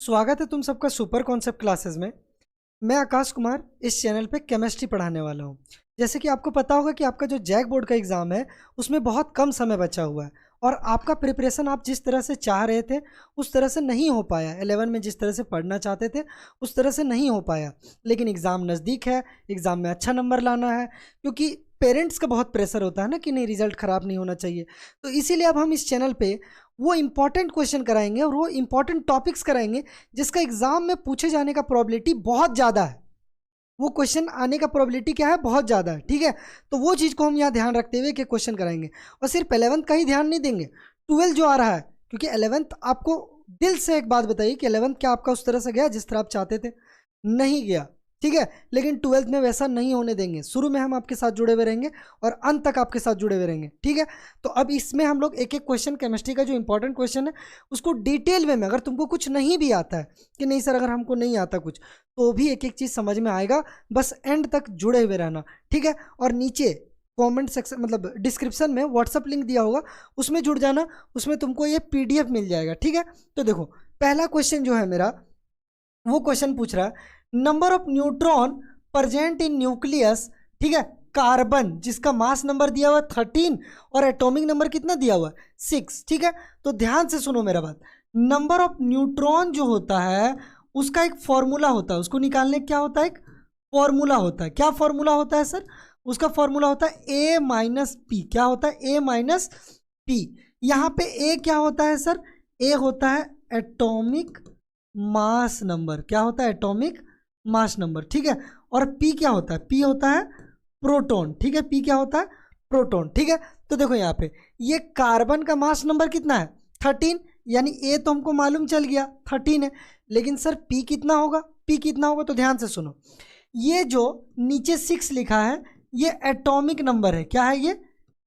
स्वागत है तुम सबका सुपर कॉन्सेप्ट क्लासेस में। मैं आकाश कुमार इस चैनल पे केमिस्ट्री पढ़ाने वाला हूँ। जैसे कि आपको पता होगा कि आपका जो जैक बोर्ड का एग्ज़ाम है उसमें बहुत कम समय बचा हुआ है और आपका प्रिपरेशन आप जिस तरह से चाह रहे थे उस तरह से नहीं हो पाया। 11 में जिस तरह से पढ़ना चाहते थे उस तरह से नहीं हो पाया, लेकिन एग्ज़ाम नज़दीक है, एग्ज़ाम में अच्छा नंबर लाना है, क्योंकि पेरेंट्स का बहुत प्रेशर होता है ना कि नहीं रिजल्ट ख़राब नहीं होना चाहिए। तो इसीलिए अब हम इस चैनल पे वो इम्पॉर्टेंट क्वेश्चन कराएंगे और वो इम्पॉर्टेंट टॉपिक्स कराएंगे जिसका एग्जाम में पूछे जाने का प्रोबेबिलिटी बहुत ज़्यादा है। वो क्वेश्चन आने का प्रोबेबिलिटी क्या है, बहुत ज़्यादा है। ठीक है, तो वो चीज़ को हम यहाँ ध्यान रखते हुए कि क्वेश्चन कराएंगे। और सिर्फ 11th का ही ध्यान नहीं देंगे, 12 जो आ रहा है, क्योंकि 11th आपको दिल से एक बात बताइए कि 11th क्या आपका उस तरह से गया जिस तरह आप चाहते थे? नहीं गया। ठीक है, लेकिन 12th में वैसा नहीं होने देंगे। शुरू में हम आपके साथ जुड़े हुए रहेंगे और अंत तक आपके साथ जुड़े हुए रहेंगे। ठीक है, तो अब इसमें हम लोग एक एक क्वेश्चन केमिस्ट्री का जो इंपॉर्टेंट क्वेश्चन है उसको डिटेल में अगर तुमको कुछ नहीं भी आता है कि नहीं सर अगर हमको नहीं आता कुछ, तो भी एक एक चीज़ समझ में आएगा। बस एंड तक जुड़े हुए रहना। ठीक है, और नीचे कमेंट सेक्शन मतलब डिस्क्रिप्शन में व्हाट्सअप लिंक दिया होगा, उसमें जुड़ जाना, उसमें तुमको ये PDF मिल जाएगा। ठीक है, तो देखो पहला क्वेश्चन जो है मेरा, वो क्वेश्चन पूछ रहा है number of neutron present in nucleus. ठीक है, कार्बन जिसका मास नंबर दिया हुआ है 13 और एटॉमिक नंबर कितना दिया हुआ है 6। ठीक है, तो ध्यान से सुनो मेरा बात। नंबर ऑफ न्यूट्रॉन जो होता है उसका एक फॉर्मूला होता है, उसको निकालने क्या होता है, एक फॉर्मूला होता है। क्या फॉर्मूला होता है सर? उसका फॉर्मूला होता है A-P। क्या होता है? A-P। यहाँ पे A क्या होता है सर? A होता है एटॉमिक मास नंबर। क्या होता है? Atomic mass number. ठीक है, और P क्या होता है? P होता है प्रोटॉन। ठीक है, P क्या होता है? प्रोटॉन। ठीक है, तो देखो यहाँ पे ये कार्बन का मास नंबर कितना है? 13, यानी A तो हमको मालूम चल गया 13 है, लेकिन सर P कितना होगा? P कितना होगा? तो ध्यान से सुनो, ये जो नीचे 6 लिखा है ये एटॉमिक नंबर है। क्या है ये?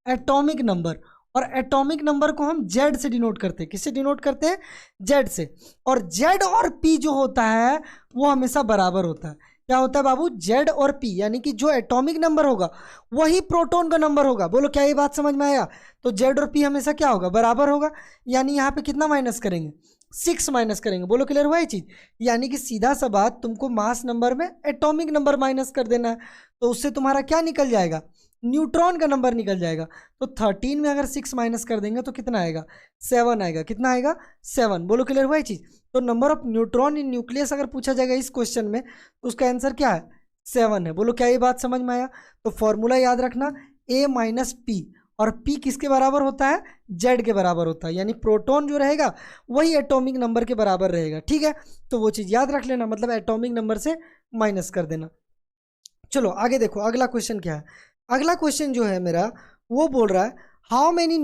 Atomic number. और एटॉमिक नंबर को हम जेड से डिनोट करते हैं। किससे डिनोट करते हैं? जेड से। और जेड और पी जो होता है वो हमेशा बराबर होता है। क्या होता है बाबू? जेड और पी, यानी कि जो एटॉमिक नंबर होगा वही प्रोटॉन का नंबर होगा। बोलो क्या ये बात समझ में आया? तो जेड और पी हमेशा क्या होगा? बराबर होगा। यानी यहाँ पे कितना माइनस करेंगे? 6 माइनस करेंगे। बोलो क्लियर हुआ ये चीज़? यानी कि सीधा सा बात, तुमको मास नंबर में एटॉमिक नंबर माइनस कर देना है, तो उससे तुम्हारा क्या निकल जाएगा? न्यूट्रॉन का नंबर निकल जाएगा। तो 13 में अगर 6 माइनस कर देंगे तो कितना आएगा? 7 आएगा। कितना आएगा? 7। बोलो क्लियर हुआ ये चीज़? तो number of neutron in nucleus अगर पूछा जाएगा इस क्वेश्चन में तो उसका आंसर क्या है? 7 है। बोलो क्या ये बात समझ में आया? तो फॉर्मूला याद रखना, A-P, और P किसके बराबर होता है? जेड के बराबर होता है, यानी प्रोटॉन जो रहेगा वही एटॉमिक नंबर के बराबर रहेगा। ठीक है, तो वो चीज़ याद रख लेना, मतलब एटॉमिक नंबर से माइनस कर देना। चलो आगे देखो, अगला क्वेश्चन क्या है। अगला क्वेश्चन जो है मेरा वो बोल रहा है how many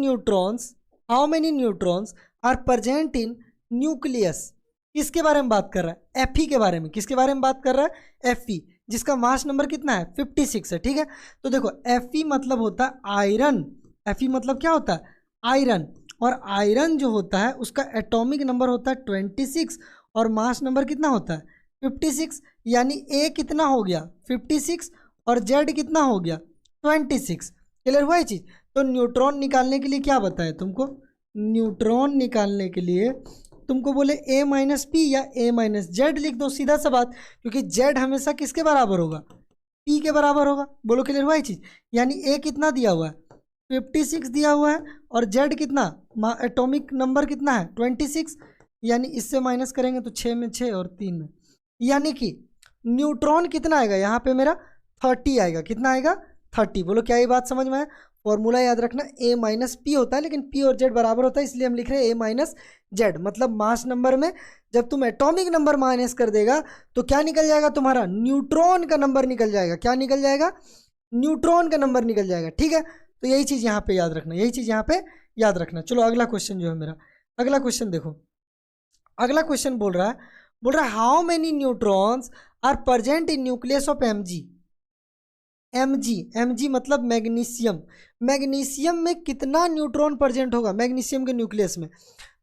neutrons are present in nucleus. किसके बारे में बात कर रहा है? Fe के बारे में। किसके बारे में बात कर रहा है? Fe, जिसका मास नंबर कितना है? 56 है। ठीक है, तो देखो Fe मतलब होता है आयरन। Fe मतलब क्या होता है? आयरन। और आयरन जो होता है उसका एटॉमिक नंबर होता है 26 और मास नंबर कितना होता है? 56। यानी A कितना हो गया? 56 और Z कितना हो गया? 26। क्लियर हुआ ये चीज़? तो न्यूट्रॉन निकालने के लिए क्या बताया तुमको? न्यूट्रॉन निकालने के लिए तुमको बोले A-P या A-Z लिख दो, सीधा सा बात, क्योंकि Z हमेशा किसके बराबर होगा? P के बराबर होगा। बोलो क्लियर हुआ ये चीज़? यानी A कितना दिया हुआ है? 56 दिया हुआ है और Z कितना? एटॉमिक नंबर कितना है? 26। यानी इससे माइनस करेंगे तो 6 में 6 और 3 में, यानी कि न्यूट्रॉन कितना आएगा यहाँ पे मेरा? 30 आएगा। कितना आएगा? 30। बोलो क्या ये बात समझ में आया? फॉर्मूला याद रखना, A-P होता है, लेकिन P और Z बराबर होता है, इसलिए हम लिख रहे हैं A-Z। मतलब मास नंबर में जब तुम एटॉमिक नंबर माइनस कर देगा तो क्या निकल जाएगा तुम्हारा? न्यूट्रॉन का नंबर निकल जाएगा। क्या निकल जाएगा? न्यूट्रॉन का नंबर निकल जाएगा। ठीक है, तो यही चीज़ यहाँ पे याद रखना, यही चीज़ यहाँ पे याद रखना। चलो अगला क्वेश्चन जो है मेरा, अगला क्वेश्चन देखो। अगला क्वेश्चन बोल रहा है how many neutrons are present in nucleus of Mg मतलब मैग्नीशियम। मैग्नीशियम में कितना न्यूट्रॉन प्रेजेंट होगा मैग्नीशियम के न्यूक्लियस में?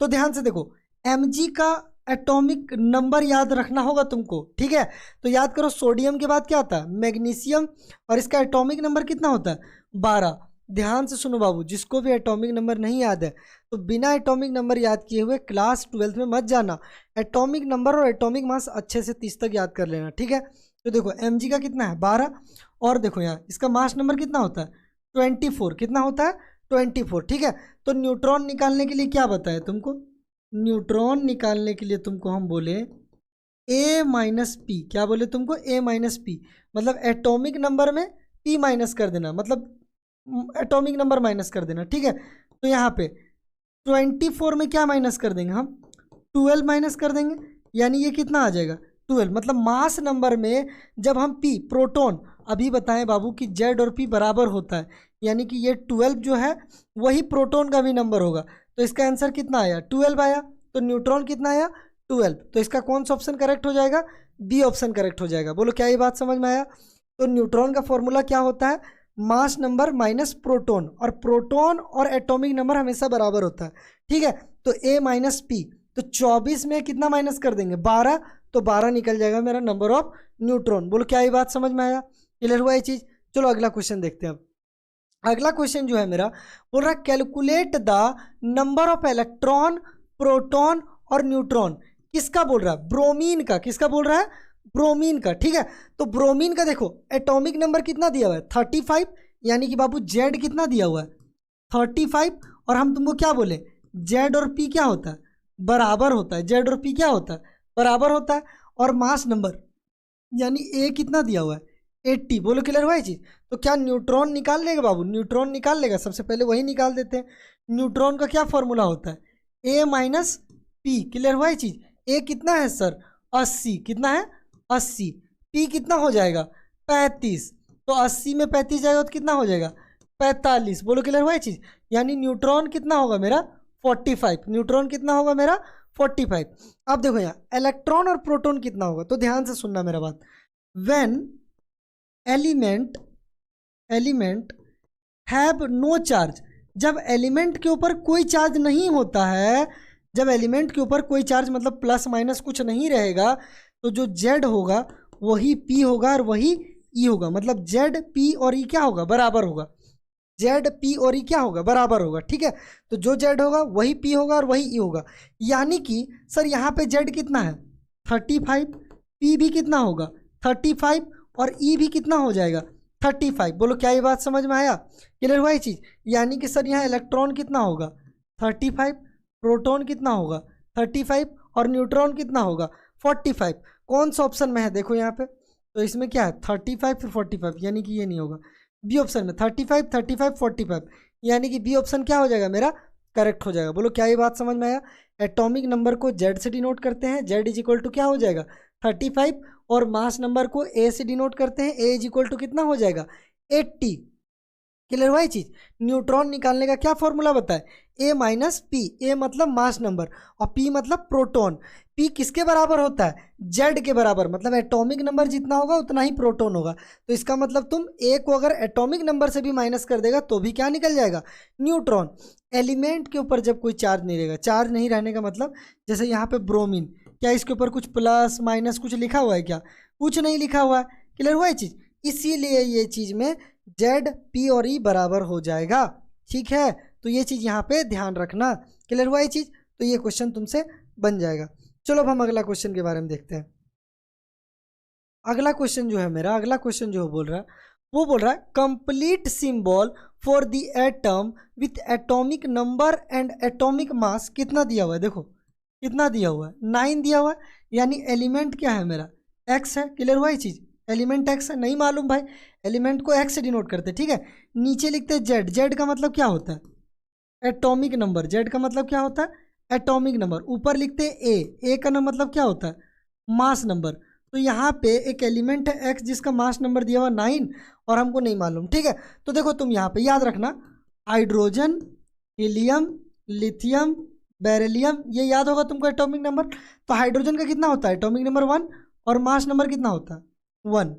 तो ध्यान से देखो, Mg का एटॉमिक नंबर याद रखना होगा तुमको। ठीक है, तो याद करो सोडियम के बाद क्या आता है? मैग्नीशियम, और इसका एटॉमिक नंबर कितना होता है? 12। ध्यान से सुनो बाबू, जिसको भी एटॉमिक नंबर नहीं याद है तो बिना एटॉमिक नंबर याद किए हुए क्लास 12th में मत जाना। एटॉमिक नंबर और एटॉमिक मास अच्छे से 30 तक याद कर लेना, ठीक है। तो देखो mg का कितना है 12, और देखो यहाँ इसका मास नंबर कितना होता है 24, कितना होता है 24, ठीक है। तो न्यूट्रॉन निकालने के लिए क्या बताया तुमको, न्यूट्रॉन निकालने के लिए तुमको हम बोले a माइनस पी, क्या बोले तुमको a माइनस पी, मतलब एटॉमिक नंबर में p माइनस कर देना, मतलब एटॉमिक नंबर माइनस कर देना, ठीक है। तो यहाँ पे 24 में क्या माइनस कर देंगे हम 12 माइनस कर देंगे, यानी ये कितना आ जाएगा 12, मतलब मास नंबर में जब हम p प्रोटॉन, अभी बताएं बाबू कि z और p बराबर होता है, यानी कि ये 12 जो है वही प्रोटॉन का भी नंबर होगा। तो इसका आंसर कितना आया 12 आया, तो न्यूट्रॉन कितना आया 12, तो इसका कौन सा ऑप्शन करेक्ट हो जाएगा, बी ऑप्शन करेक्ट हो जाएगा। बोलो क्या ये बात समझ में आया। तो न्यूट्रॉन का फॉर्मूला क्या होता है, मास नंबर माइनस प्रोटॉन, और प्रोटॉन और एटॉमिक नंबर हमेशा बराबर होता है, ठीक है। तो a माइनस पी, तो 24 में कितना माइनस कर देंगे 12, तो 12 निकल जाएगा मेरा नंबर ऑफ न्यूट्रॉन। बोलो क्या ये बात समझ में आया, क्लियर हुआ ये चीज़। चलो अगला क्वेश्चन देखते हैं। अब अगला क्वेश्चन जो है मेरा बोल रहा है calculate the number of electron, proton और न्यूट्रॉन। किसका बोल रहा है, ब्रोमीन का, किसका बोल रहा है ब्रोमीन का, ठीक है। तो ब्रोमीन का देखो एटॉमिक नंबर कितना दिया हुआ है 35, यानी कि बाबू जेड कितना दिया हुआ है 35, और हम तुमको क्या बोले जेड और पी क्या होता है बराबर होता है, जेड और पी क्या होता है बराबर होता है, और मास नंबर यानी ए कितना दिया हुआ है 80। बोलो क्लियर हुआ ये चीज़। तो क्या न्यूट्रॉन निकाल लेगा बाबू, न्यूट्रॉन निकाल लेगा, सबसे पहले वही निकाल देते हैं। न्यूट्रॉन का क्या फॉर्मूला होता है a माइनस पी, क्लियर हुआ ये चीज़। ए कितना है सर 80, कितना है 80, पी कितना हो जाएगा 35, तो 80 में 35 जाएगा तो कितना हो जाएगा 45। बोलो क्लियर हुआ ये चीज़। यानी न्यूट्रॉन कितना होगा मेरा 45, न्यूट्रॉन कितना होगा मेरा 45। अब देखो यहाँ इलेक्ट्रॉन और प्रोटॉन कितना होगा, तो ध्यान से सुनना मेरा बात। When element have no charge, जब एलिमेंट के ऊपर कोई चार्ज नहीं होता है, जब एलिमेंट के ऊपर कोई चार्ज मतलब प्लस माइनस कुछ नहीं रहेगा, तो जो जेड होगा वही पी होगा और वही ई होगा, मतलब जेड पी और ई क्या होगा बराबर होगा, जेड पी और ई क्या होगा बराबर होगा, ठीक है। तो जो जेड होगा वही पी होगा और वही ई होगा, यानी कि सर यहाँ पे जेड कितना है 35, पी भी कितना होगा 35, और ई भी कितना हो जाएगा 35। बोलो क्या ये बात समझ में आया, क्लियर हुआ ये चीज़। यानी कि सर यहाँ इलेक्ट्रॉन कितना होगा 35, प्रोटॉन कितना होगा 35, और न्यूट्रॉन कितना होगा 45। कौन सा ऑप्शन में है देखो यहाँ पे, तो इसमें क्या है 35 फिर 45, यानी कि ये नहीं होगा, बी ऑप्शन में 35 35 45, यानी कि बी ऑप्शन क्या हो जाएगा मेरा करेक्ट हो जाएगा। बोलो क्या ये बात समझ में आया। एटॉमिक नंबर को जेड से डिनोट करते हैं, जेड इज इक्वल टू क्या हो जाएगा 35, और मास नंबर को ए से डिनोट करते हैं, ए इज इक्वल टू कितना हो जाएगा 80। क्लियर हुआ ये चीज़। न्यूट्रॉन निकालने का क्या फॉर्मूला बताए ए माइनस पी, ए मतलब मास नंबर और पी मतलब प्रोटॉन। पी किसके बराबर होता है जेड के बराबर, मतलब एटॉमिक नंबर जितना होगा उतना ही प्रोटॉन होगा। तो इसका मतलब तुम ए को अगर एटॉमिक नंबर से भी माइनस कर देगा तो भी क्या निकल जाएगा न्यूट्रॉन। एलिमेंट के ऊपर जब कोई चार्ज नहीं रहेगा, चार्ज नहीं रहने का मतलब जैसे यहाँ पे ब्रोमीन, क्या इसके ऊपर कुछ प्लस माइनस कुछ लिखा हुआ है क्या, कुछ नहीं लिखा हुआ है। क्लियर हुआ ये चीज़, इसीलिए ये चीज़ में जेड पी और ई बराबर हो जाएगा, ठीक है। तो ये चीज़ यहाँ पे ध्यान रखना, क्लियर हुआ ये चीज़। तो ये क्वेश्चन तुमसे बन जाएगा। चलो अब हम अगला क्वेश्चन के बारे में देखते हैं। अगला क्वेश्चन जो है मेरा, अगला क्वेश्चन जो बोल रहा है वो बोल रहा है complete symbol for the atom with atomic number and atomic mass. कितना दिया हुआ है देखो, कितना दिया हुआ है 9 दिया हुआ है, यानी एलिमेंट क्या है मेरा एक्स है। क्लियर हुआ ये चीज़, एलिमेंट एक्स है, नहीं मालूम भाई एलिमेंट को एक्स से डिनोट करते, ठीक है। नीचे लिखते हैं जेड, जेड का मतलब क्या होता है एटॉमिक नंबर, जेड का मतलब क्या होता है एटॉमिक नंबर। ऊपर लिखते हैं ए का मतलब क्या होता है मास नंबर। तो यहाँ पे एक एलिमेंट है एक्स जिसका मास नंबर दिया हुआ 9 और हमको नहीं मालूम, ठीक है। तो देखो तुम यहाँ पे याद रखना हाइड्रोजन, हीलियम, लिथियम, बेरिलियम, ये याद होगा तुमको एटॉमिक नंबर। तो हाइड्रोजन का कितना होता है एटॉमिक नंबर 1 और मास नंबर कितना होता है 1।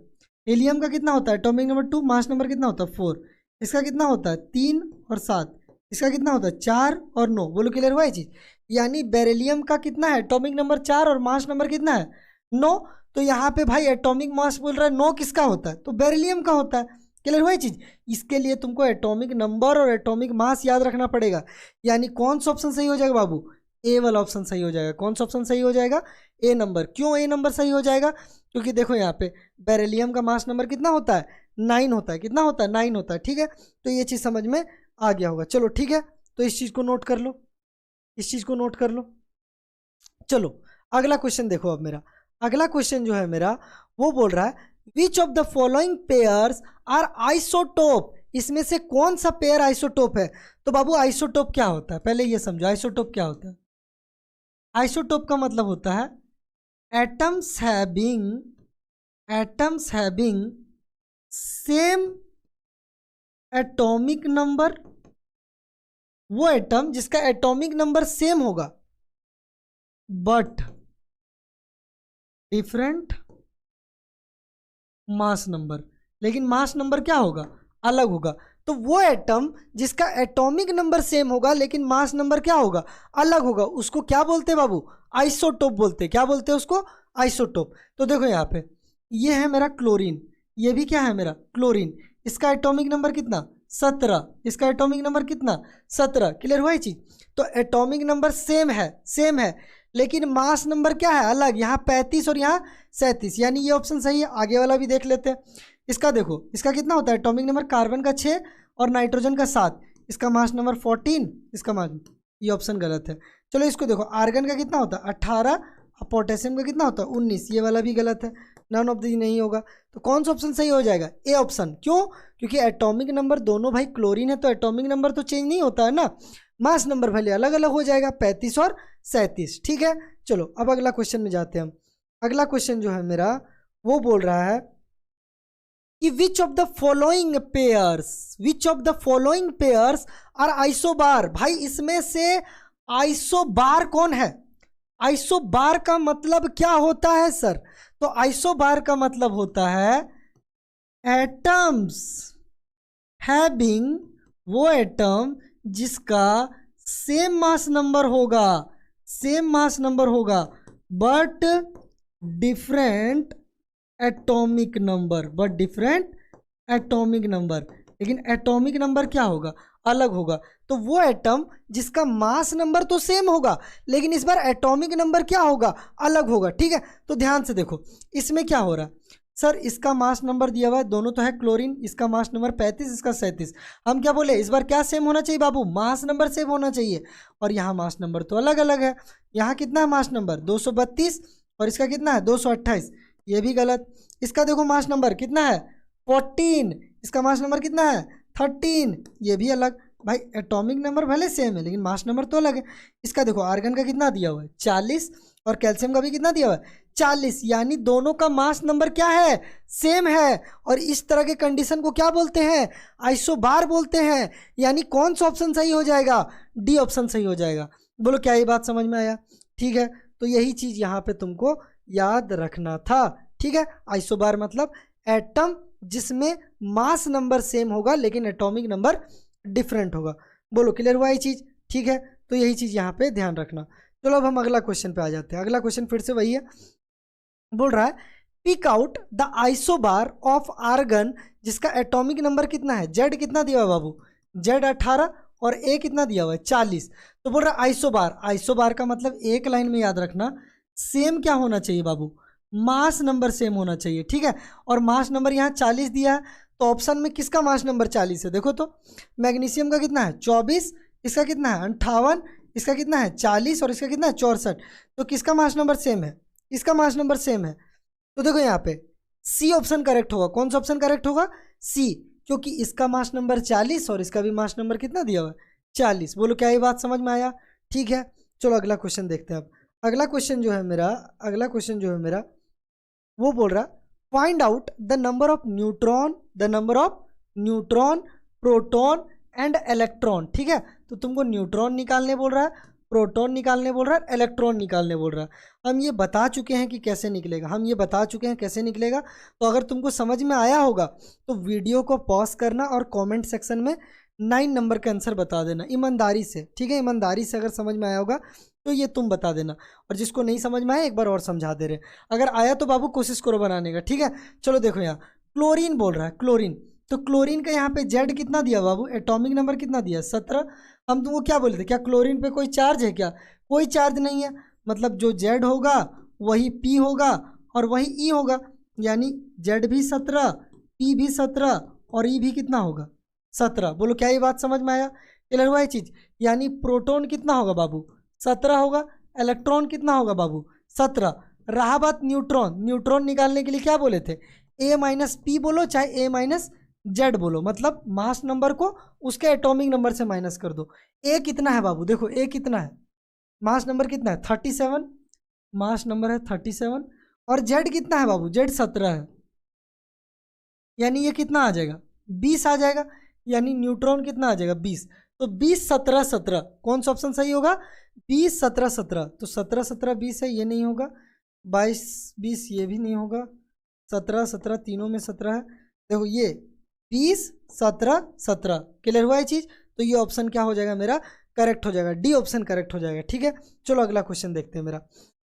हीलियम का कितना होता है एटॉमिक नंबर 2, मास नंबर कितना होता है 4। इसका कितना होता है 3 और 7। इसका कितना होता है 4 और 9। बोलो क्लियर हुआ ये चीज़। यानी बेरिलियम का कितना है एटॉमिक नंबर 4 और मास नंबर कितना है 9। तो यहाँ पे भाई एटॉमिक मास बोल रहा है 9 किसका होता है तो बेरिलियम का होता है। क्लियर हुआ ये चीज। इसके लिए तुमको एटॉमिक नंबर और एटॉमिक मास याद रखना पड़ेगा। यानी कौन सा ऑप्शन सही हो जाएगा बाबू, ए वाला ऑप्शन सही हो जाएगा। कौन सा ऑप्शन सही हो जाएगा, ए नंबर। क्यों ए नंबर सही हो जाएगा, क्योंकि देखो यहाँ पे बेरिलियम का मास नंबर कितना होता है, 9 होता है। कितना होता है, 9 होता है। ठीक है, तो ये चीज समझ में आ गया होगा। चलो ठीक है, तो इस चीज को नोट कर लो, इस चीज को नोट कर लो। चलो अगला क्वेश्चन देखो। अब मेरा अगला क्वेश्चन जो है मेरा वो बोल रहा है which of the following pairs are isotope. इसमें से कौन सा पेयर आइसोटोप है। तो बाबू आइसोटोप क्या होता है, पहले ये समझो आइसोटोप क्या होता है। आइसोटोप का मतलब होता है atoms having same atomic number. वो एटम जिसका एटॉमिक नंबर सेम होगा बट डिफरेंट मास नंबर। लेकिन मास नंबर क्या होगा, अलग होगा। तो वो एटम जिसका एटॉमिक नंबर सेम होगा लेकिन मास नंबर क्या होगा, अलग होगा, उसको क्या बोलते हैं बाबू, आइसोटोप बोलते हैं। क्या बोलते हैं उसको, आइसोटोप। तो देखो यहाँ पे ये है मेरा क्लोरीन, ये भी क्या है मेरा क्लोरीन। इसका एटॉमिक नंबर कितना, 17। इसका एटॉमिक नंबर कितना, 17। क्लियर हुआ ये चीज। तो एटॉमिक नंबर सेम है लेकिन मास नंबर क्या है, अलग। यहाँ 35 और यहाँ 37, यानी ये ऑप्शन सही है। आगे वाला भी देख लेते हैं। इसका देखो, इसका कितना होता है एटॉमिक नंबर, कार्बन का 6 और नाइट्रोजन का 7। इसका मास नंबर 14, इसका मास, ये ऑप्शन गलत है। चलो इसको देखो, आर्गन का कितना होता है 18 और पोटेशियम का कितना होता है 19, ये वाला भी गलत है। नन ऑफ दी नहीं होगा। तो कौन सा ऑप्शन सही हो जाएगा, ए ऑप्शन। क्यों, क्योंकि एटॉमिक नंबर दोनों भाई क्लोरीन है तो एटॉमिक नंबर तो चेंज नहीं होता है ना, मास नंबर भले अलग अलग हो जाएगा, 35 और 37। ठीक है, चलो अब अगला क्वेश्चन में जाते हैं हम। अगला क्वेश्चन जो है मेरा वो बोल रहा है कि which of the following pairs are isobar. भाई इसमें से आइसोबार कौन है। आइसोबार का मतलब क्या होता है सर, तो आइसोबार का मतलब होता है एटम्स हैविंग, वो एटम जिसका सेम मास नंबर होगा बट डिफरेंट एटॉमिक नंबर, लेकिन एटॉमिक नंबर क्या होगा, अलग होगा। तो वो एटम जिसका मास नंबर तो सेम होगा लेकिन इस बार एटॉमिक नंबर क्या होगा, अलग होगा। ठीक है, तो ध्यान से देखो इसमें क्या हो रहा है सर, इसका मास नंबर दिया हुआ है, दोनों तो है क्लोरीन, इसका मास नंबर 35, इसका 37। हम क्या बोले, इस बार क्या सेम होना चाहिए बाबू, मास नंबर सेम होना चाहिए। और यहाँ मास नंबर तो अलग अलग है। यहाँ कितना है मास नंबर 232 और इसका कितना है 228, ये भी गलत। इसका देखो मास नंबर कितना है 14, इसका मास नंबर कितना है 13, ये भी अलग। भाई एटॉमिक नंबर भले सेम है लेकिन मास नंबर तो अलग है। इसका देखो आर्गन का कितना दिया हुआ है 40 और कैल्शियम का भी कितना दिया हुआ है 40, यानी दोनों का मास नंबर क्या है, सेम है। और इस तरह के कंडीशन को क्या बोलते हैं, आइसोबार बोलते हैं। यानी कौन सा ऑप्शन सही हो जाएगा, डी ऑप्शन सही हो जाएगा। बोलो क्या ये बात समझ में आया। ठीक है, तो यही चीज यहाँ पे तुमको याद रखना था। ठीक है, आइसोबार मतलब एटम जिसमें मास नंबर सेम होगा लेकिन एटॉमिक नंबर डिफरेंट होगा। बोलो क्लियर हुआ ये चीज। ठीक है, तो यही चीज यहाँ पे ध्यान रखना। चलो अब हम अगला क्वेश्चन पे आ जाते हैं। अगला क्वेश्चन फिर से वही है, बोल रहा है pick out the isobar of argon जिसका एटॉमिक नंबर कितना है, जेड कितना दिया हुआ बाबू, जेड 18 और ए कितना दिया हुआ है 40। तो बोल रहा है आइसोबार, आइसोबार का मतलब एक लाइन में याद रखना, सेम क्या होना चाहिए बाबू, मास नंबर सेम होना चाहिए। ठीक है, और मास नंबर यहाँ 40 दिया है तो ऑप्शन में किसका मास नंबर 40 है, देखो तो मैग्नीशियम का कितना है 24, इसका कितना है 58, इसका कितना है 40 और इसका कितना है 64। तो किसका मास नंबर सेम है, इसका मास नंबर सेम है। तो देखो यहाँ पे सी ऑप्शन करेक्ट होगा। कौन सा ऑप्शन करेक्ट होगा, सी, क्योंकि इसका मास नंबर 40 और इसका भी मास नंबर कितना दिया हुआ है 40। बोलो क्या ये बात समझ में आया। ठीक है, चलो अगला क्वेश्चन देखते हैं। अब अगला क्वेश्चन जो है मेरा वो बोल रहा find out the number of neutron proton and electron. ठीक है, तो तुमको न्यूट्रॉन निकालने बोल रहा है, प्रोटॉन निकालने बोल रहा है, इलेक्ट्रॉन निकालने बोल रहा है। हम ये बता चुके हैं कि कैसे निकलेगा, तो अगर तुमको समझ में आया होगा तो वीडियो को पॉज करना और कमेंट सेक्शन में 9 नंबर का आंसर बता देना ईमानदारी से। ठीक है, ईमानदारी से अगर समझ में आया होगा तो ये तुम बता देना, और जिसको नहीं समझ में आया एक बार और समझा दे रहे। अगर आया तो बाबू कोशिश करो बनाने का। ठीक है, चलो देखो यहाँ क्लोरीन बोल रहा है, क्लोरीन तो क्लोरीन का यहाँ पे जेड कितना दिया बाबू, एटॉमिक नंबर कितना दिया 17। हम तुमको क्या बोले थे, क्या क्लोरीन पे कोई चार्ज है क्या, कोई चार्ज नहीं है, मतलब जो जेड होगा वही पी होगा और वही ई होगा, यानी जेड भी 17, पी भी 17 और ई भी कितना होगा 17। बोलो क्या ये बात समझ में आया, क्लियर हुआ ये चीज़। यानी प्रोटॉन कितना होगा बाबू 17 होगा, इलेक्ट्रॉन कितना होगा बाबू 17। रहा बात न्यूट्रॉन, न्यूट्रॉन निकालने के लिए क्या बोले थे, ए माइनस पी बोलो चाहे ए माइनस जेड बोलो, मतलब मास नंबर को उसके एटॉमिक नंबर से माइनस कर दो। ए कितना है बाबू, देखो ए कितना है, मास नंबर कितना है 37, मास नंबर है 37, और जेड कितना है बाबू, जेड 17 है, यानी ये कितना आ जाएगा 20 आ जाएगा, यानी न्यूट्रॉन कितना आ जाएगा 20। तो 20 17 17 कौन सा ऑप्शन सही होगा, 20 17 17। तो 17 17 20 है, ये नहीं होगा, 22 20 ये भी नहीं होगा, 17 17 तीनों में 17 है, देखो ये 20 17 17, क्लियर हुआ ये चीज़। तो ये ऑप्शन क्या हो जाएगा मेरा, करेक्ट हो जाएगा, डी ऑप्शन करेक्ट हो जाएगा। ठीक है, चलो अगला क्वेश्चन देखते हैं मेरा।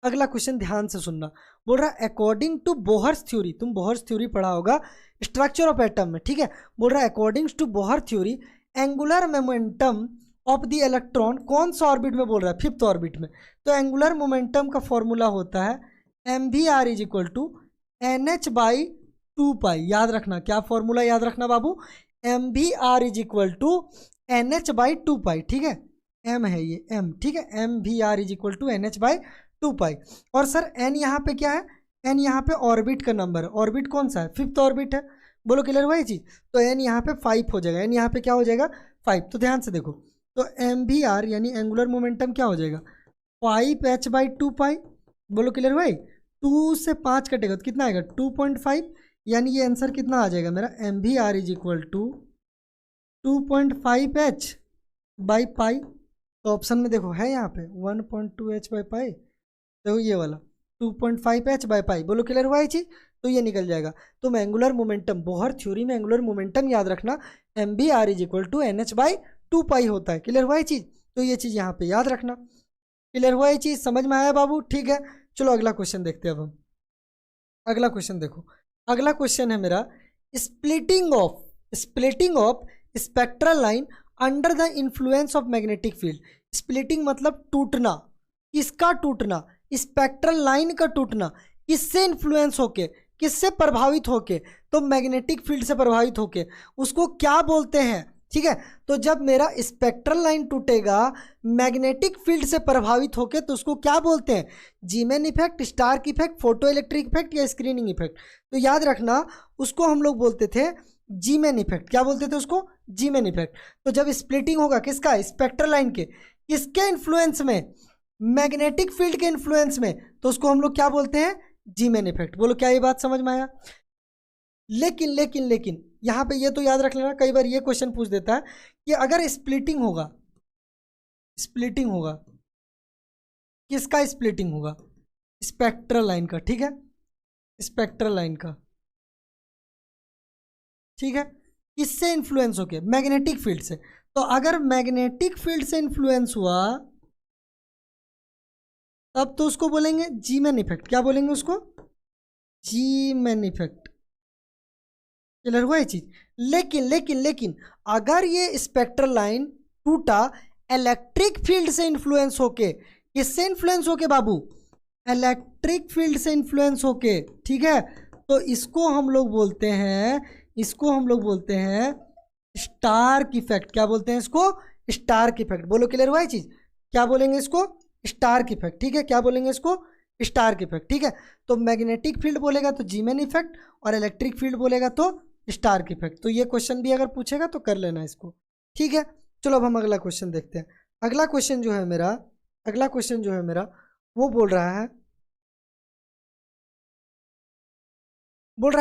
अगला क्वेश्चन ध्यान से सुनना, बोल रहा है अकॉर्डिंग टू बोहर्स थ्योरी, तुम बोहर्स थ्योरी पढ़ा होगा स्ट्रक्चर ऑफ एटम में, ठीक है। बोल रहा है according to Bohr theory angular momentum of the electron, कौन सा ऑर्बिट में बोल रहा है, फिफ्थ ऑर्बिट में। तो एंगुलर मोमेंटम का फॉर्मूला होता है mvr is equal to NH/2π। याद रखना, क्या फॉर्मूला याद रखना बाबू, mvr is equal to NH/2π, ठीक है, m है ये m, ठीक है, mvr is equal to NH/2π। और सर n यहाँ पे क्या है, n यहाँ पे ऑर्बिट का नंबर है, ऑर्बिट कौन सा है, फिफ्थ ऑर्बिट है, बोलो क्लियर हुआ ये चीज़। तो n यहाँ पे 5 हो जाएगा, n यहाँ पे क्या हो जाएगा 5। तो ध्यान से देखो, तो mvr यानी एंगुलर मोमेंटम क्या हो जाएगा 5h/2π, बोलो क्लियर हुआ, 2 से 5 कटेगा तो कितना आएगा 2.5, यानी ये आंसर कितना आ जाएगा मेरा, mvr is equal to 2.5h/π। तो ऑप्शन में देखो है यहाँ पे 1.2h/π, देखो ये वाला 2.5h/π, बोलो क्लियर हुआ ये चीज़। तो ये निकल जाएगा। तो एंगुलर मोमेंटम, बोहर थ्योरी में एंगुलर मोमेंटम याद रखना mvr is equal to NH/2π होता है, क्लियर हुआ ये चीज़। तो ये चीज़ यहाँ पे याद रखना, क्लियर हुआ ये चीज़, समझ में आया बाबू, ठीक है। चलो अगला क्वेश्चन देखते हैं अब हम। अगला क्वेश्चन देखो, अगला क्वेश्चन है मेरा splitting of spectral line under the influence of magnetic field. Splitting मतलब टूटना, किसका टूटना, स्पेक्ट्रल लाइन का टूटना, किससे इन्फ्लुएंस होके, किससे प्रभावित होके, तो मैग्नेटिक फील्ड से प्रभावित होके, उसको क्या बोलते हैं, ठीक है। तो जब मेरा स्पेक्ट्रल लाइन टूटेगा मैग्नेटिक फील्ड से प्रभावित होके, तो उसको क्या बोलते हैं, Zeeman effect, Stark effect, photo electric effect या स्क्रीनिंग इफेक्ट। तो याद रखना उसको हम लोग बोलते थे जीमैन इफेक्ट, क्या बोलते थे उसको, जीमैन इफेक्ट। तो जब स्प्लिटिंग होगा किसका, स्पेक्ट्रल लाइन के, किसके इन्फ्लुएंस में, मैग्नेटिक फील्ड के इन्फ्लुएंस में, तो उसको हम लोग क्या बोलते हैं, जीमैन इफेक्ट। बोलो क्या ये बात समझ में आया। लेकिन लेकिन लेकिन यहाँ पे ये तो याद रख लेना, कई बार ये क्वेश्चन पूछ देता है कि अगर स्प्लिटिंग होगा किसका स्प्लिटिंग होगा, स्पेक्ट्रल लाइन का, ठीक है, स्पेक्ट्रल लाइन का, ठीक है, किससे इन्फ्लुएंस होके, मैग्नेटिक फील्ड से। तो अगर मैग्नेटिक फील्ड से इन्फ्लुएंस हुआ तब तो उसको बोलेंगे जीमैन इफेक्ट, क्या बोलेंगे उसको, जीमैन इफेक्ट, क्लियर हुआ ये चीज। लेकिन लेकिन लेकिन अगर ये स्पेक्ट्रल लाइन टूटा इलेक्ट्रिक फील्ड से इन्फ्लुएंस होके, किससे इन्फ्लुएंस होके बाबू, इलेक्ट्रिक फील्ड से इन्फ्लुएंस होके, ठीक है, तो इसको हम लोग बोलते हैं स्टार्क इफेक्ट। क्या बोलते हैं इसको, स्टार्क इफेक्ट। बोलो क्लियर हुआ ये चीज, क्या बोलेंगे इसको, स्टार्क इफेक्ट, ठीक है, क्या बोलेंगे इसको, स्टार्क इफेक्ट, ठीक है। तो मैग्नेटिक फील्ड बोलेगा तो जीमैन इफेक्ट, और इलेक्ट्रिक फील्ड बोलेगा तो स्टार्क इफेक्ट। तो ये क्वेश्चन भी अगर पूछेगा तो कर लेना इसको, ठीक है। चलो अब हम अगला क्वेश्चन देखते हैं। अगला क्वेश्चन जो है मेरा वो बोल रहा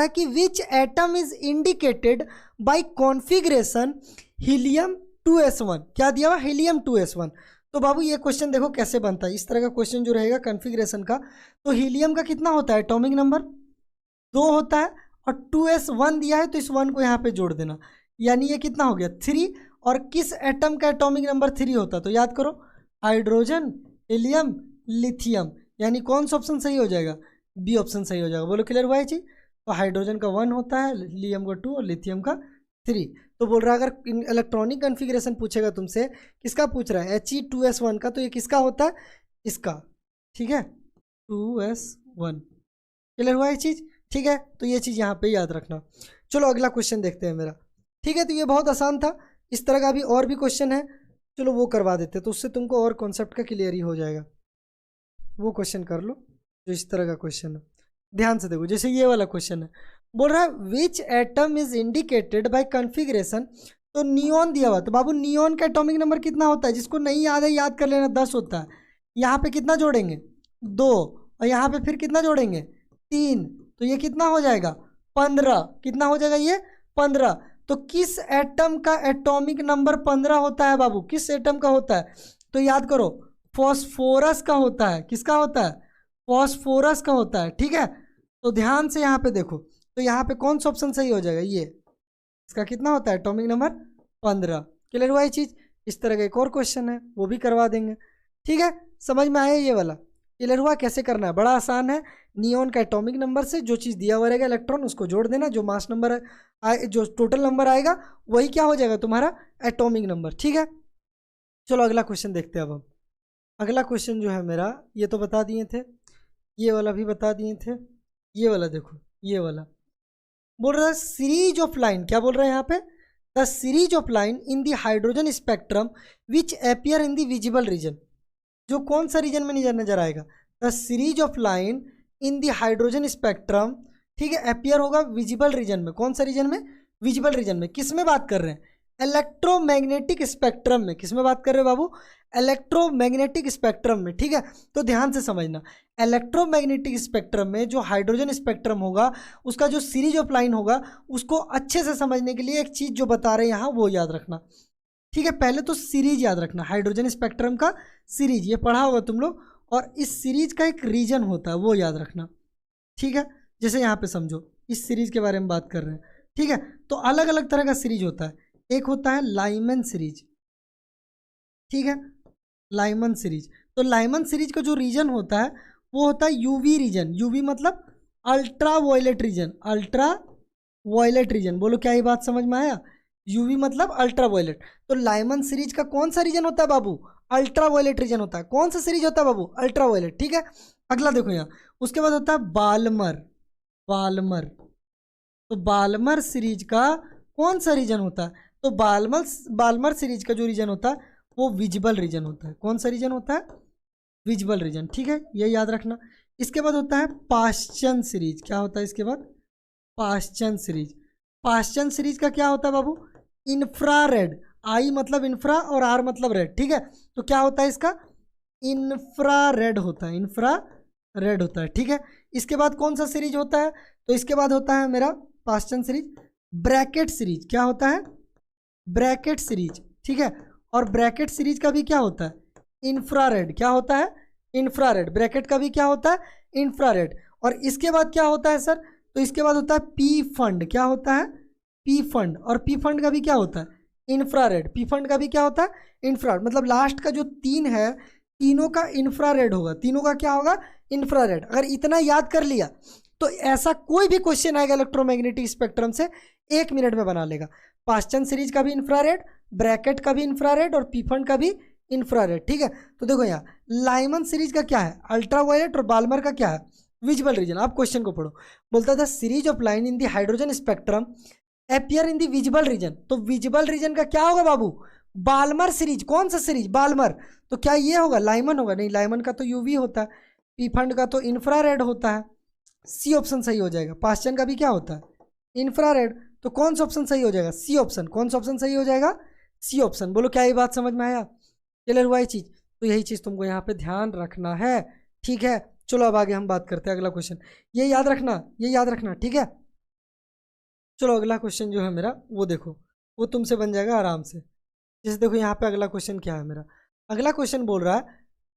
है कि which atom is indicated by configuration helium 2s1। क्या दिया हुआ, हीलियम 2s1। तो बाबू ये क्वेश्चन देखो कैसे बनता है, इस तरह का क्वेश्चन जो रहेगा कॉन्फ़िगरेशन का, तो हीलियम का कितना होता है, एटॉमिक नंबर 2 होता है, और 2s1 दिया है तो इस 1 को यहाँ पे जोड़ देना, यानी ये कितना हो गया 3। और किस एटम का एटॉमिक नंबर 3 होता है, तो याद करो हाइड्रोजन, हीलियम, लिथियम, यानी कौन सा ऑप्शन सही हो जाएगा, बी ऑप्शन सही हो जाएगा। बोलो क्लियर हुआ है जी। तो हाइड्रोजन का 1 होता है, हीलियम का 2 और लिथियम का 3। तो बोल रहा है अगर इलेक्ट्रॉनिक कन्फिग्रेशन पूछेगा तुमसे, किसका पूछ रहा है, He2S1 का, तो ये किसका होता है, इसका, ठीक है, 2S1। क्लियर हुआ ये चीज़, ठीक है। तो ये चीज़ यहाँ पे याद रखना। चलो अगला क्वेश्चन देखते हैं मेरा, ठीक है। तो ये बहुत आसान था। इस तरह का भी और भी क्वेश्चन है, चलो वो करवा देते हैं, तो उससे तुमको और कॉन्सेप्ट का क्लियर ही हो जाएगा। वो क्वेश्चन कर लो जो इस तरह का क्वेश्चन है, ध्यान से देखो। जैसे ये वाला क्वेश्चन है, बोल रहा है which atom is indicated by configuration. तो नियॉन दिया हुआ, तो बाबू नियॉन का एटॉमिक नंबर कितना होता है, जिसको नहीं याद है याद कर लेना, 10 होता है। यहाँ पे कितना जोड़ेंगे, 2, और यहाँ पे फिर कितना जोड़ेंगे, 3, तो ये कितना हो जाएगा, 15। कितना हो जाएगा ये, 15। तो किस एटम का एटॉमिक नंबर 15 होता है बाबू, किस एटम का होता है, तो याद करो फॉस्फोरस का होता है। किसका होता है, फॉस्फोरस का होता है, ठीक है। तो ध्यान से यहाँ पे देखो, तो यहाँ पे कौन सा ऑप्शन सही हो जाएगा, ये, इसका कितना होता है एटॉमिक नंबर 15। क्लियर हुआ ये चीज़। इस तरह का एक और क्वेश्चन है, वो भी करवा देंगे, ठीक है। समझ में आया ये वाला, क्लियर हुआ कैसे करना है, बड़ा आसान है। नियॉन का एटॉमिक नंबर से जो चीज़ दिया हुआ रहेगा इलेक्ट्रॉन, उसको जोड़ देना, जो मास नंबर जो टोटल नंबर आएगा वही क्या हो जाएगा तुम्हारा एटॉमिक नंबर, ठीक है। चलो अगला क्वेश्चन देखते हैं अब हम। अगला क्वेश्चन जो है मेरा, ये तो बता दिए थे, ये वाला भी बता दिए थे, ये वाला देखो, ये वाला बोल रहा है सीरीज ऑफ लाइन, क्या बोल रहा है यहाँ पे, the series of line in the hydrogen spectrum which appear in the visible region. जो कौन सा रीजन में नहीं नजर आएगा, the series of line in the hydrogen spectrum, ठीक है, अपीयर होगा विजिबल रीजन में। कौन सा रीजन में, विजिबल रीजन में। किस में बात कर रहे हैं, इलेक्ट्रोमैग्नेटिक स्पेक्ट्रम में। किस में बात कर रहे हो बाबू, इलेक्ट्रोमैग्नेटिक स्पेक्ट्रम में, ठीक है। तो ध्यान से समझना, इलेक्ट्रोमैग्नेटिक स्पेक्ट्रम में जो हाइड्रोजन स्पेक्ट्रम होगा, उसका जो सीरीज ऑफ लाइन होगा, उसको अच्छे से समझने के लिए एक चीज़ जो बता रहे हैं यहाँ वो याद रखना, ठीक है। पहले तो सीरीज याद रखना, हाइड्रोजन स्पेक्ट्रम का सीरीज, ये पढ़ा होगा तुम लोग, और इस सीरीज का एक रीजन होता है वो याद रखना, ठीक है। जैसे यहाँ पे समझो, इस सीरीज के बारे में बात कर रहे हैं, ठीक है। तो अलग अलग तरह का सीरीज होता है, एक होता है लाइमन सीरीज, ठीक है, लाइमन सीरीज। तो लाइमन सीरीज का जो रीजन होता है वो होता है यूवी रीजन। यूवी मतलब ultra violet region, ultra violet region. बोलो क्या ये बात समझ में आया, यूवी मतलब अल्ट्रा वायलेट। तो लाइमन सीरीज का कौन सा रीजन होता है बाबू, अल्ट्रा वायलेट रीजन होता है। कौन सा सीरीज होता है बाबू, अल्ट्रा वायलेट, ठीक है। अगला देखो यहाँ, उसके बाद होता है बाल्मर, बाल्मर। तो बाल्मर सीरीज का कौन सा रीजन होता है, तो बाल्मर सीरीज का जो रीजन होता है वो विजिबल रीजन होता है। कौन सा रीजन होता है, विजिबल रीजन, ठीक है, ये याद रखना। इसके बाद होता है पाश्चन सीरीज। क्या होता है इसके बाद, पाश्चन सीरीज। पाश्चन सीरीज का क्या होता है बाबू, इंफ्रारेड। आई मतलब इंफ्रा और आर मतलब रेड, ठीक है। तो क्या होता है इसका, इंफ्रारेड होता है, इंफ्रारेड होता है, ठीक है। इसके बाद कौन सा सीरीज होता है, तो इसके बाद होता है मेरा पाश्चन सीरीज ब्रैकेट सीरीज। क्या होता है, ब्रैकेट सीरीज, ठीक है। और ब्रैकेट सीरीज का भी क्या होता है, इंफ्रारेड। क्या होता है, इंफ्रारेड। ब्रैकेट का भी क्या होता है, इंफ्रारेड। और इसके बाद क्या होता है सर, तो इसके बाद होता है पी फंड। क्या होता है, पी फंड। और पी फंड का भी क्या होता है, इंफ्रारेड। पी फंड का भी क्या होता है, इंफ्रारेड। मतलब लास्ट का जो 3 है, तीनों का इंफ्रारेड होगा, तीनों का क्या होगा, इंफ्रारेड। अगर इतना याद कर लिया तो ऐसा कोई भी क्वेश्चन आएगा इलेक्ट्रोमैग्नेटिक स्पेक्ट्रम से 1 मिनट में बना लेगा। पाश्चन सीरीज का भी इंफ्रारेड, ब्रैकेट का भी इंफ्रारेड और पी फंड का भी इंफ्रारेड, ठीक है। तो देखो यहाँ लाइमन सीरीज का क्या है, अल्ट्रा वायलेट, और बाल्मर का क्या है, विजिबल रीजन। आप क्वेश्चन को पढ़ो, बोलता था series of line in the hydrogen spectrum appear in the visible region. तो विजिबल रीजन का क्या होगा बाबू, बाल्मर सीरीज। कौन सा सीरीज, बाल्मर। तो क्या ये होगा, लाइमन होगा, नहीं, लाइमन का तो यूवी होता है, पी फंड का तो इंफ्रारेड होता है, सी ऑप्शन सही हो जाएगा। पाश्चन का भी क्या होता है, इंफ्रारेड। तो कौन सा ऑप्शन सही हो जाएगा, सी ऑप्शन। कौन सा ऑप्शन सही हो जाएगा, सी ऑप्शन। बोलो क्या ये बात समझ में आया, क्लियर हुआ ये चीज़। तो यही चीज़ तुमको यहाँ पे ध्यान रखना है, ठीक है। चलो अब आगे हम बात करते हैं, अगला क्वेश्चन, ये याद रखना, ये याद रखना, ठीक है। चलो अगला क्वेश्चन जो है मेरा वो देखो, वो तुमसे बन जाएगा आराम से। जैसे देखो यहाँ पे अगला क्वेश्चन क्या है मेरा, अगला क्वेश्चन बोल रहा है,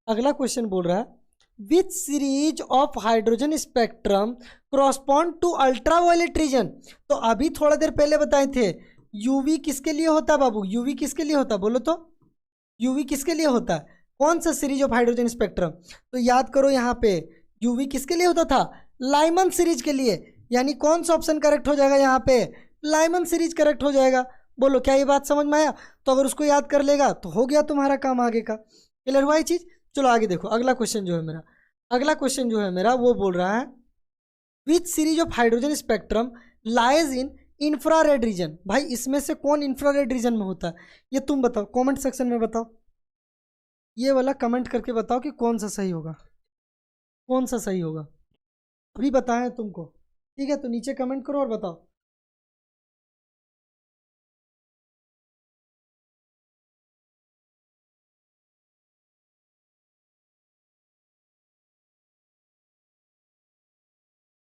अगला क्वेश्चन बोल रहा है which series of hydrogen spectrum correspond to ultra violet region. तो अभी थोड़ा देर पहले बताए थे यूवी किसके लिए होता है बाबू, यूवी किसके लिए होता है, बोलो तो, यूवी किसके लिए होता है, कौन सा सीरीज ऑफ हाइड्रोजन स्पेक्ट्रम। तो याद करो यहाँ पे यूवी किसके लिए होता था, लाइमन सीरीज के लिए। यानी कौन सा ऑप्शन करेक्ट हो जाएगा यहाँ पे, लाइमन सीरीज करेक्ट हो जाएगा। बोलो क्या ये बात समझ में आया? तो अगर उसको याद कर लेगा तो हो गया तुम्हारा काम आगे का। क्लियर हुआ ये चीज? चलो आगे देखो, अगला क्वेश्चन जो है मेरा, अगला क्वेश्चन जो है मेरा वो बोल रहा है which series of hydrogen spectrum lies in infrared region. भाई इसमें से कौन इंफ्रारेड रीजन में होता है? ये तुम बताओ, कमेंट सेक्शन में बताओ, ये वाला कमेंट करके बताओ कि कौन सा सही होगा, कौन सा सही होगा। अभी बताएं तुमको, ठीक है? तो नीचे कमेंट करो और बताओ।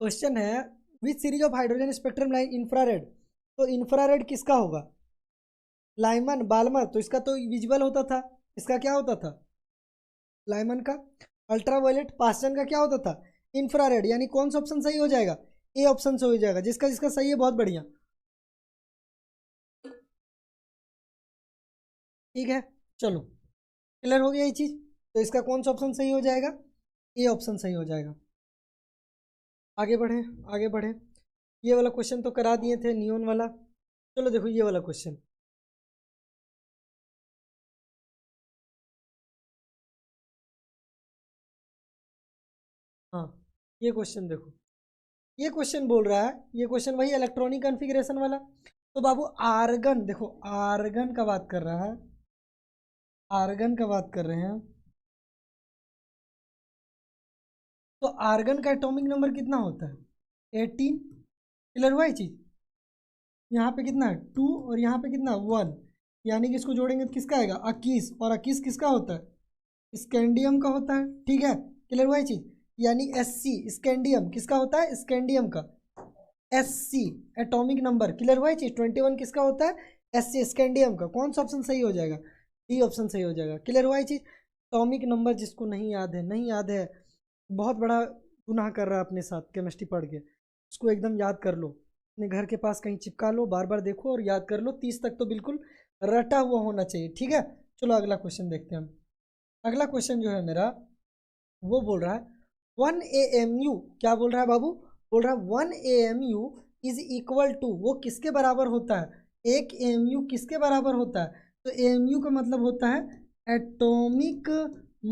क्वेश्चन है which series of hydrogen spectrum line infrared. तो इंफ्रारेड किसका होगा? लाइमन, बाल्मर, तो इसका तो विजुअल होता था, इसका क्या होता था? लाइमन का। अल्ट्रावायलेट, पास्टन का क्या होता था? इंफ्रारेड। यानी कौन सा ऑप्शन सही हो जाएगा? ए ऑप्शन से हो जाएगा, जिसका जिसका सही है बहुत बढ़िया। ठीक है, चलो क्लियर हो गया ये चीज। तो इसका कौन सा ऑप्शन सही हो जाएगा? ए ऑप्शन सही हो जाएगा। आगे बढ़े, आगे बढ़े। ये वाला क्वेश्चन तो करा दिए थे, नियोन वाला। चलो देखो ये वाला क्वेश्चन, हाँ ये क्वेश्चन देखो, ये क्वेश्चन बोल रहा है, ये क्वेश्चन वही इलेक्ट्रॉनिक कॉन्फ़िगरेशन वाला। तो बाबू आर्गन, देखो आर्गन का बात कर रहा है, आर्गन का बात कर रहे हैं। तो आर्गन का एटॉमिक नंबर कितना होता है? 18। क्लियर हुआ ये चीज? यहाँ पे कितना है? 2 और यहाँ पे कितना? 1। यानी कि इसको जोड़ेंगे तो किसका आएगा? 21। और 21 किसका होता है? स्कैंडियम का होता है। ठीक है, क्लियर हुआ ये चीज? यानी SC स्कैंडियम किसका होता है? स्कैंडियम का। SC एटॉमिक नंबर, क्लियर हुआ ये चीज? 21 किसका होता है? SC स्कैंडियम का। कौन सा ऑप्शन सही हो जाएगा? डी ऑप्शन सही हो जाएगा। क्लियर हुआ ये चीज? एटॉमिक नंबर जिसको नहीं याद है, नहीं याद है, बहुत बड़ा गुनाह कर रहा है अपने साथ केमिस्ट्री पढ़ के। उसको एकदम याद कर लो, अपने घर के पास कहीं चिपका लो, बार बार देखो और याद कर लो। 30 तक तो बिल्कुल रटा हुआ होना चाहिए। ठीक है, चलो अगला क्वेश्चन देखते हैं हम। अगला क्वेश्चन जो है मेरा वो बोल रहा है 1 AMU, क्या बोल रहा है बाबू? बोल रहा है 1 AMU इज इक्वल टू, वो किसके बराबर होता है? 1 AMU किसके बराबर होता है? तो AMU का मतलब होता है एटॉमिक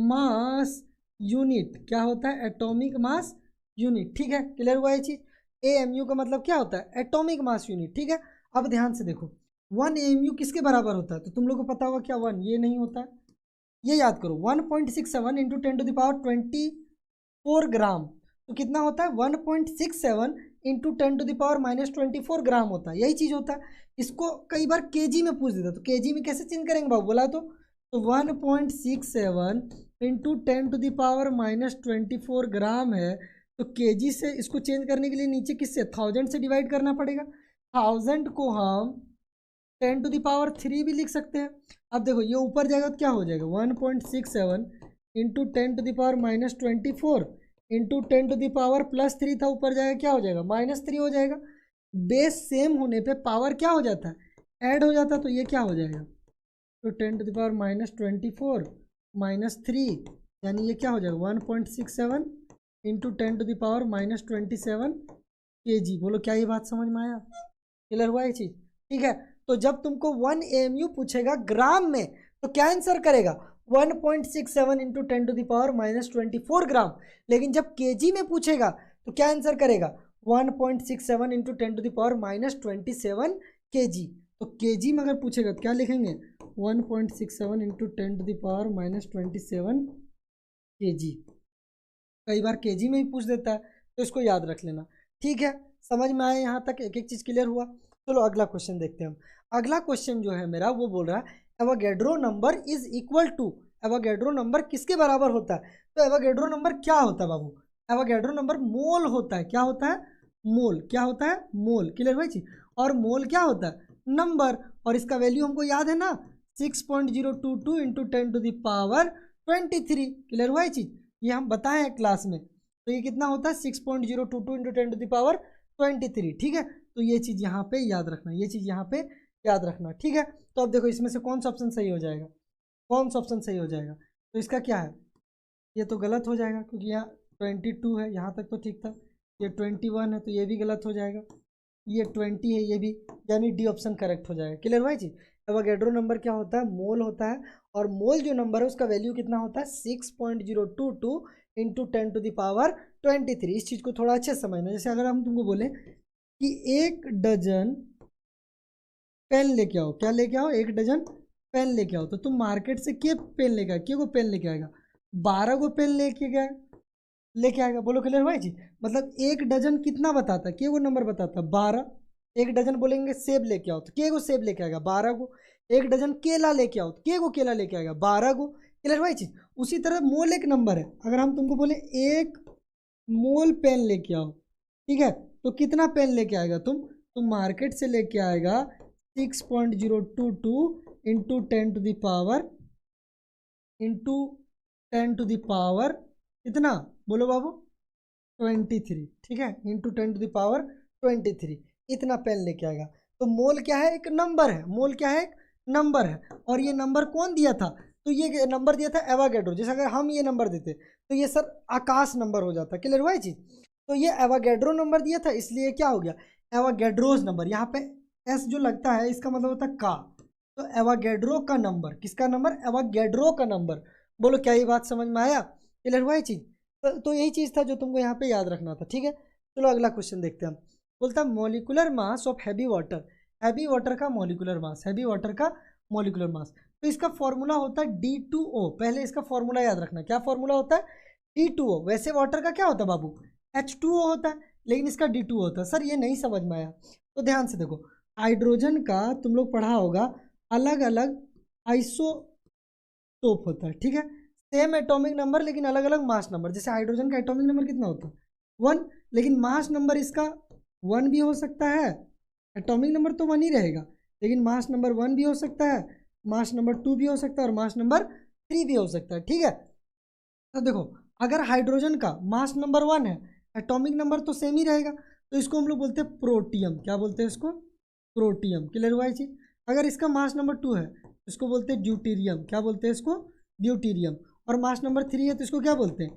मास यूनिट। क्या होता है? Atomic mass unit. ठीक है, क्लियर हुआ ये चीज? AMU का मतलब क्या होता है? Atomic mass unit. ठीक है, अब ध्यान से देखो 1 AMU किसके बराबर होता है? तो तुम लोग को पता होगा क्या 1 ये नहीं होता है, ये याद करो। 1.67 इंटू 10⁻24 ग्राम, तो कितना होता है? 1.67 इंटू 10⁻24 ग्राम होता है, यही चीज़ होता है। इसको कई बार केजी में पूछ देता, तो केजी में कैसे चेंज करेंगे बाबू, बोला तो 1.67 इंटू 10⁻24 ग्राम है। तो केजी से इसको चेंज करने के लिए नीचे किससे? 1000 से डिवाइड करना पड़ेगा। 1000 को हम 10⁻³ भी लिख सकते हैं। अब देखो ये ऊपर जाएगा तो क्या हो जाएगा? 1.67 इंटू 10⁻24 इंटू 10⁻+3 था, ऊपर जाएगा क्या हो जाएगा? -3 हो जाएगा। बेस सेम होने पे पावर क्या हो जाता है? ऐड हो जाता है। तो ये क्या हो जाएगा? तो 10⁻24 -3, यानी ये क्या हो जाएगा? 1.67 इंटू 10⁻27 kg। बोलो क्या ये बात समझ में आया? क्लियर हुआ ये चीज़? ठीक है, तो जब तुमको 1 AMU पूछेगा ग्राम में तो क्या आंसर करेगा? 1.67 इंटू 10⁻24 ग्राम। लेकिन जब केजी में पूछेगा तो क्या आंसर करेगा? 1.67 इंटू 10⁻27 kg। तो केजी में अगर पूछेगा तो क्या लिखेंगे? 1.67 इंटू 10⁻27 kg। कई बार केजी में ही पूछ देता है, तो इसको याद रख लेना। ठीक है, समझ में आया यहाँ तक? एक एक चीज़ क्लियर हुआ? चलो अगला क्वेश्चन देखते हैं हम। अगला क्वेश्चन जो है मेरा वो बोल रहा है Avogadro number is equal to, Avogadro number किसके बराबर होता है? तो एवोगैड्रो नंबर क्या होता है बाबू? एवोगैड्रो नंबर मोल होता है। क्या होता है? मोल। क्या होता है? मोल। क्लियर हुआ चीज? और मोल क्या होता है? नंबर। और इसका वैल्यू हमको याद है ना, 6.022 इंटू 10⁻23। क्लियर हुआ चीज? ये हम बताए हैं क्लास में। तो ये कितना होता है? 6.022 इंटू 10⁻23। ठीक है, तो ये चीज़ यहाँ पे याद रखना, ये चीज़ यहाँ पे याद रखना। ठीक है, तो अब देखो इसमें से कौन सा ऑप्शन सही हो जाएगा? कौन सा ऑप्शन सही हो जाएगा? तो इसका क्या है? ये तो गलत हो जाएगा क्योंकि यहाँ 22 है, यहाँ तक तो ठीक था। ये 21 है तो ये भी गलत हो जाएगा। ये 20 है ये भी, यानी डी ऑप्शन करेक्ट हो जाएगा। क्लियर हुआ जी। एवोगैड्रो नंबर क्या होता है, मोल होता है, और मोल जो नंबर है उसका वैल्यू कितना होता है 6.022 इंटू 10⁻23। इस चीज़ को थोड़ा अच्छे से समझना। जैसे अगर हम तुमको बोले कि 1 डजन पेन लेके आओ, क्या लेके आओ, 1 डजन पेन लेके आओ, तो तुम मार्केट से के पेन लेके आओ, के को पेन लेके आएगा, 12 को पेन लेके आएगा। बोलो क्लियर हुआ जी। मतलब 1 डजन कितना बताता है, के को नंबर बताता है 12। 1 डजन बोलेंगे सेब लेके आओ, तो के को सेब लेके आएगा 12 को। 1 डजन केला लेके आओ, तो के को केला लेके आएगा 12 को। क्लियर हुआ चीज। उसी तरह मोल एक नंबर है। अगर हम तुमको बोले 1 मोल पेन लेके आओ, ठीक है, तो कितना पेन लेके आएगा तुम मार्केट से लेके आएगा 6.022 इंटू 10⁻, कितना बोलो बाबू 23, ठीक है, इंटू 10⁻23 इतना पेन लेके आएगा। तो मोल क्या है, एक नंबर है। मोल क्या है, एक नंबर है। और ये नंबर कौन दिया था, तो ये नंबर दिया था एवोगैड्रो। जैसे अगर हम ये नंबर देते तो ये सर आकाश नंबर हो जाता। क्लियर हुआ है चीज। तो ये एवोगैड्रो नंबर दिया था, इसलिए क्या हो गया एवोगैड्रोज नंबर। यहाँ पे एस जो लगता है इसका मतलब होता है का। तो एवोगैड्रो का नंबर, किसका नंबर, एवोगैड्रो का नंबर। बोलो क्या ये बात समझ में आया। क्लियर हुआ है चीज। तो यही चीज था जो तुमको यहाँ पे याद रखना था। ठीक है, चलो अगला क्वेश्चन देखते हैं हम। बोलता है molecular mass of heavy water. Heavy water का मॉलिक्यूलर मास, हैवी वाटर का मॉलिक्यूलर मास। तो इसका फॉर्मूला होता है D2O। पहले इसका फॉर्मूला याद रखना। क्या फॉर्मूला होता है, D2O। वैसे वाटर का क्या होता है बाबू, H2O होता है, लेकिन इसका D2O होता है। सर ये नहीं समझ में आया, तो ध्यान से देखो। हाइड्रोजन का तुम लोग पढ़ा होगा अलग अलग आइसोटोप होता है, ठीक है, सेम एटॉमिक नंबर लेकिन अलग अलग मास नंबर। जैसे हाइड्रोजन का एटॉमिक नंबर कितना होता है 1, लेकिन मास नंबर इसका 1 भी हो सकता है। एटॉमिक नंबर तो 1 ही रहेगा, लेकिन मास नंबर 1 भी हो सकता है, मास नंबर 2 भी हो सकता है, और मास नंबर 3 भी हो सकता है। ठीक है, तो देखो अगर हाइड्रोजन का मास नंबर 1 है, एटॉमिक नंबर तो सेम ही रहेगा, तो इसको हम लोग बोलते हैं प्रोटियम। क्या बोलते हैं इसको, प्रोटियम। क्लियर हुआ चीज। अगर इसका मास नंबर 2 है तो इसको बोलते हैं ड्यूटीरियम। क्या बोलते हैं इसको, ड्यूटीरियम। और मास नंबर 3 है तो इसको क्या बोलते हैं,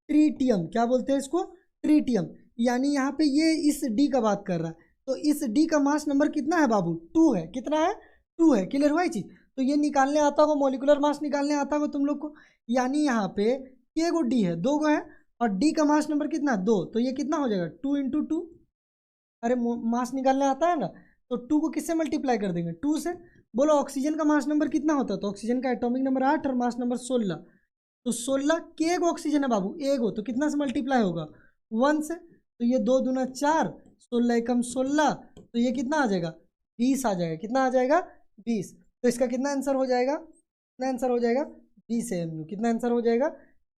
ट्रीटियम। क्या बोलते हैं इसको, ट्रीटियम। यानी यहाँ पे ये इस डी का बात कर रहा है, तो इस डी का मास नंबर कितना है बाबू, 2 है। कितना है, 2 है। क्लियर हुआ चीज। तो ये निकालने आता होगा, मॉलिक्यूलर मास निकालने आता होगा तुम लोग को। यानी यहाँ पे के गो डी है, 2 गो है, और डी का मास नंबर कितना है 2, तो ये कितना हो जाएगा 2 इंटू 2। अरे मास निकालने आता है ना, तो 2 को किससे मल्टीप्लाई कर देंगे, 2 से। बोलो ऑक्सीजन का मास नंबर कितना होता है, तो ऑक्सीजन का एटॉमिक नंबर 8 और मास नंबर 16। तो 16 के गो ऑक्सीजन है बाबू, एगो, तो कितना से मल्टीप्लाई होगा 1 से। तो ये 2 दूना 4, 16 एकम 16, तो ये कितना आ जाएगा 20 आ जाएगा। कितना आ जाएगा 20। तो इसका कितना आंसर हो जाएगा, कितना आंसर हो जाएगा 20 AMU। कितना आंसर हो जाएगा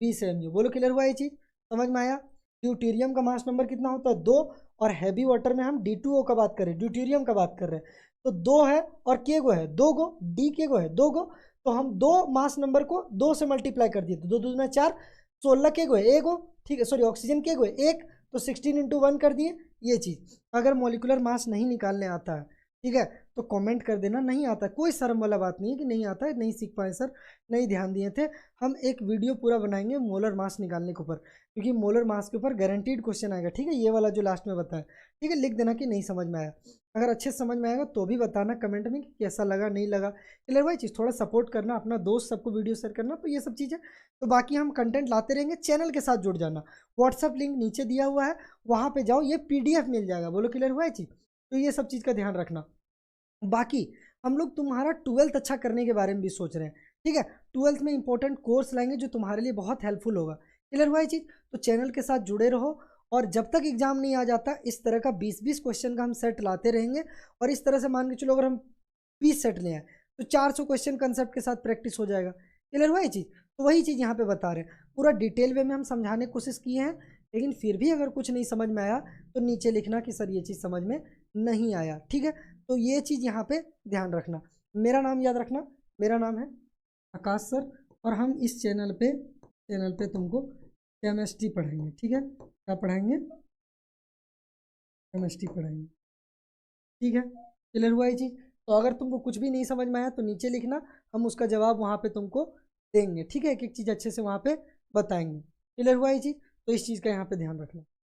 20 AMU। बोलो क्लियर हुआ ये चीज़, समझ में आया। ड्यूटीरियम का मास नंबर कितना होता है 2, और हैवी वाटर में हम D2O का बात कर रहे हैं, ड्यूटीरियम का बात कर रहे हैं। तो 2 है और के गो है 2 गो, डी के गो है 2 गो, तो हम 2 मास नंबर को 2 से मल्टीप्लाई कर दिए, तो 2 दूना 4, 16 के गो है एक गो, ठीक है, सॉरी ऑक्सीजन के गो है 1, तो 16 इंटू 1 कर दिए। ये चीज़ अगर मॉलिक्यूलर मास नहीं निकालने आता है, ठीक है, तो कमेंट कर देना नहीं आता। कोई शर्म वाला बात नहीं है कि नहीं आता है, नहीं सीख पाए सर, नहीं ध्यान दिए थे। हम एक वीडियो पूरा बनाएंगे मोलर मास निकालने के ऊपर, क्योंकि मोलर मास के ऊपर गारंटीड क्वेश्चन आएगा। ठीक है, ये वाला जो लास्ट में बताया, ठीक है, लिख देना कि नहीं समझ में आया। अगर अच्छे से समझ में आएगा तो भी बताना कमेंट में कि कैसा लगा, नहीं लगा। क्लियर भाई चीज़, थोड़ा सपोर्ट करना, अपना दोस्त सबको वीडियो शेयर करना, तो ये सब चीज़ें। तो बाकी हम कंटेंट लाते रहेंगे, चैनल के साथ जुड़ जाना। व्हाट्सअप लिंक नीचे दिया हुआ है, वहाँ पे जाओ, ये PDF मिल जाएगा। बोलो क्लियर हुआ है चीज़। तो ये सब चीज़ का ध्यान रखना। बाकी हम लोग तुम्हारा 12th अच्छा करने के बारे में भी सोच रहे हैं, ठीक है। 12th में इंपॉर्टेंट कोर्स लाएंगे जो तुम्हारे लिए बहुत हेल्पफुल होगा। क्लियर हुआ ये चीज़। तो चैनल के साथ जुड़े रहो, और जब तक एग्जाम नहीं आ जाता इस तरह का 20-20 क्वेश्चन का हम सेट लाते रहेंगे। और इस तरह से मान के चलो अगर हम 20 सेट ले आए तो 400 क्वेश्चन कंसेप्ट के साथ प्रैक्टिस हो जाएगा। क्लियर हुआ ये चीज़। तो वही चीज़ यहाँ पे बता रहे हैं, पूरा डिटेल वे में हम समझाने की कोशिश किए हैं। लेकिन फिर भी अगर कुछ नहीं समझ में आया तो नीचे लिखना कि सर ये चीज़ समझ में नहीं आया, ठीक है। तो ये चीज़ यहाँ पे ध्यान रखना। मेरा नाम याद रखना, मेरा नाम है आकाश सर, और हम इस चैनल पे तुमको केमिस्ट्री पढ़ाएंगे, ठीक है। क्या पढ़ाएंगे, केमिस्ट्री पढ़ाएंगे, ठीक है। क्लियर हुआ ये चीज़। तो अगर तुमको कुछ भी नहीं समझ में आया तो नीचे लिखना, हम उसका जवाब वहाँ पे तुमको देंगे, ठीक है। एक एक चीज़ अच्छे से वहाँ पे बताएंगे। क्लियर हुआ ये चीज़। तो इस चीज़ का यहाँ पे ध्यान रखना।